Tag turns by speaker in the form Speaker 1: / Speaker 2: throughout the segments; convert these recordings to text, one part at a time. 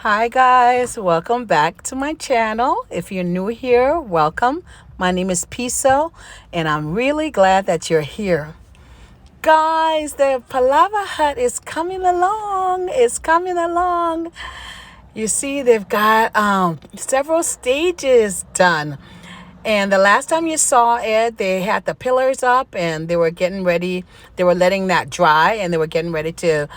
Speaker 1: Hi guys, welcome back to my channel. If you're new here, welcome. My name is Piso and I'm really glad that you're here. Guys, the Palava hut is coming along. It's coming along. You see, they've got several stages done. And the last time you saw it, they had the pillars up and they were getting ready. They were letting that dry and they were getting ready to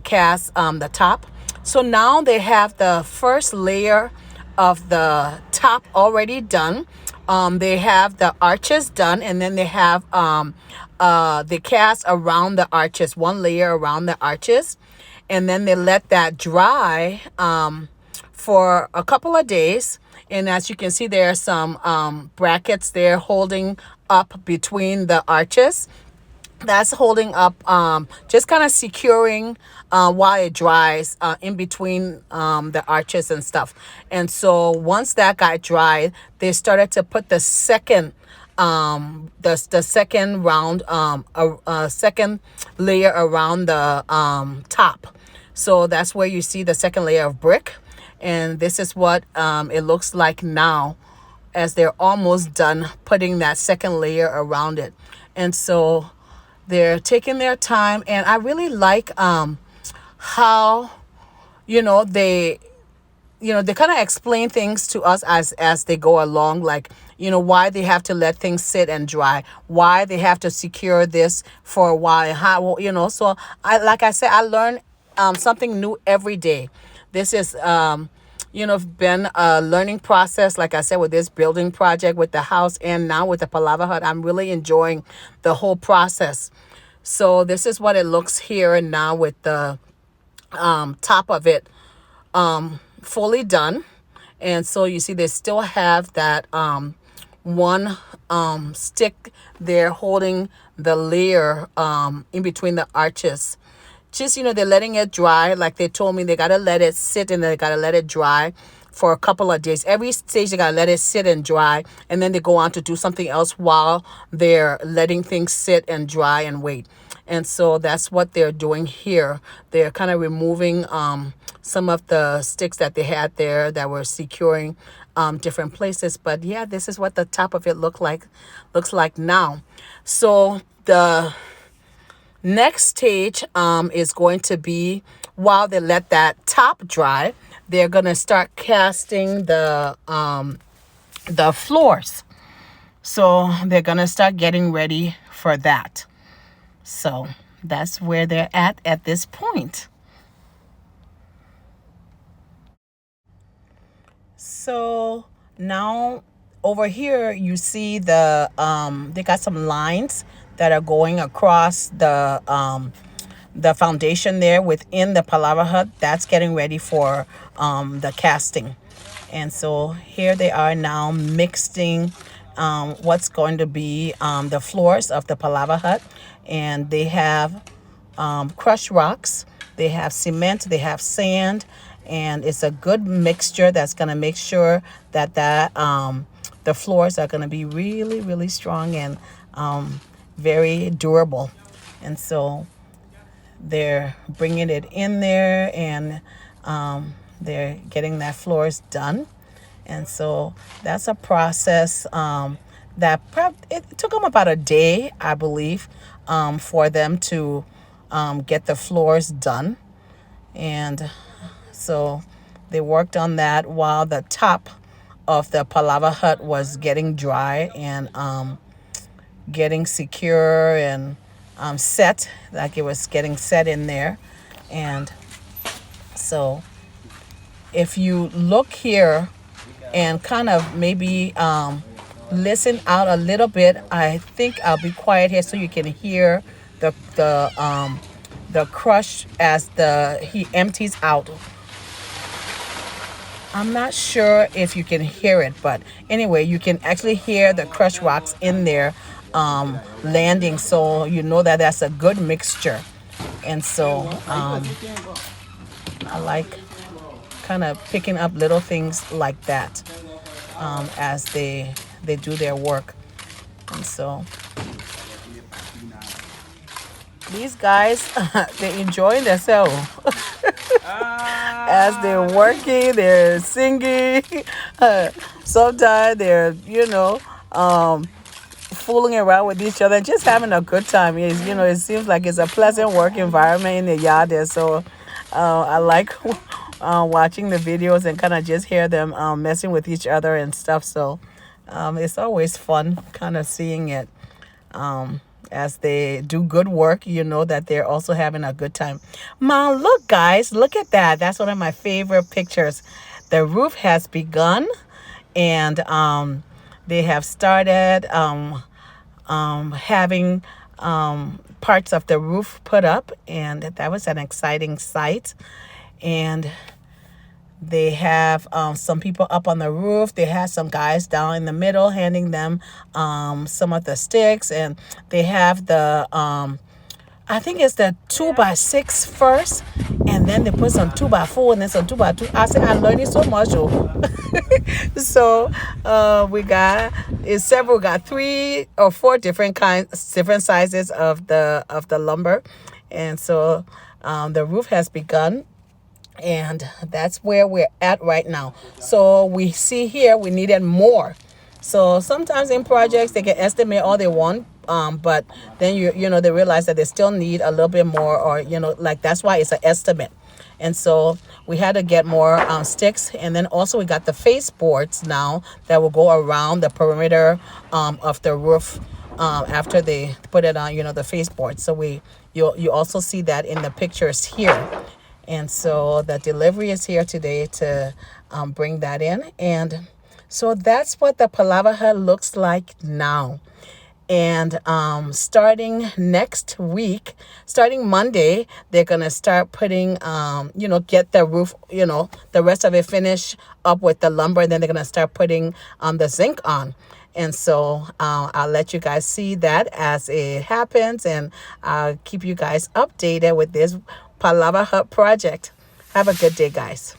Speaker 1: cast the top. So now they have the first layer of the top already done. They have the arches done, and then they have the cast around the arches, one layer around the arches. And then they let that dry for a couple of days. And as you can see, there are some brackets there holding up between the arches. That's holding up, just kind of securing while it dries in between the arches and stuff. And so once that got dried, they started to put the second the second round, a second layer around the top. So that's where you see the second layer of brick. And this is what it looks like now as they're almost done putting that second layer around it. And so they're taking their time, and I really like how they kind of explain things to us as they go along, like why they have to let things sit and dry, why they have to secure this for a while, how so I said, I learn something new every day. This is been a learning process, like I said, with this building project, with the house, and now with the Palava hut. I'm really enjoying the whole process. So this is what it looks here and now with the top of it fully done. And so you see they still have that one stick there holding the layer in between the arches. Just, they're letting it dry. Like they told me, they got to let it sit and they got to let it dry for a couple of days. Every stage, they got to let it sit and dry. And then they go on to do something else while they're letting things sit and dry and wait. And so that's what they're doing here. They're kind of removing some of the sticks that they had there that were securing different places. But yeah, this is what the top of it looks like now. So the next stage is going to be, while they let that top dry, they're going to start casting the floors. So they're going to start getting ready for that. So that's where they're at this point. So now over here you see the they got some lines that are going across the foundation there within the Palava hut. That's getting ready for the casting. And so here they are now mixing what's going to be the floors of the Palava hut. And they have crushed rocks, they have cement, they have sand, and it's a good mixture that's going to make sure that the floors are going to be really, really strong and very durable. And so they're bringing it in there, and they're getting that floors done. And so that's a process it took them about a day, I believe, for them to get the floors done. And so they worked on that while the top of the Palava hut was getting dry and getting secure and set, like it was getting set in there. And so if you look here and kind of maybe listen out a little bit, I think I'll be quiet here so you can hear the crush as he empties out. I'm not sure if you can hear it, but anyway, you can actually hear the crushed rocks in there landing, so you know that that's a good mixture. And so I like kind of picking up little things like that as they do their work. And so these guys, they're enjoying themselves. As they're working, they're singing. Sometimes they're, fooling around with each other, just having a good time. It seems like it's a pleasant work environment in the yard there. So I like watching the videos and kind of just hear them messing with each other and stuff. So it's always fun kind of seeing it. As they do good work, you know that they're also having a good time. Mom, look, guys, look at that. That's one of my favorite pictures. The roof has begun, and they have started having parts of the roof put up, and that was an exciting sight. And they have some people up on the roof. They have some guys down in the middle handing them some of the sticks. And they have the, I think it's the 2x6 first. And then they put some 2x4 and then some 2x2. I said, I'm learning so much. So we got several, got 3 or 4 different sizes of the lumber. And so the roof has begun. And that's where we're at right now. So we see here we needed more. So sometimes in projects they can estimate all they want, but then they realize that they still need a little bit more, or like that's why it's an estimate. And so we had to get more sticks, and then also we got the face boards now that will go around the perimeter of the roof after they put it on, the face board. So you also see that in the pictures here. And so the delivery is here today to bring that in. And so that's what the Palava hut looks like now. And starting next week, starting Monday, they're going to start putting, get the roof, the rest of it finished up with the lumber. And then they're going to start putting the zinc on. And so I'll let you guys see that as it happens. And I'll keep you guys updated with this Palava hut project. Have a good day, guys.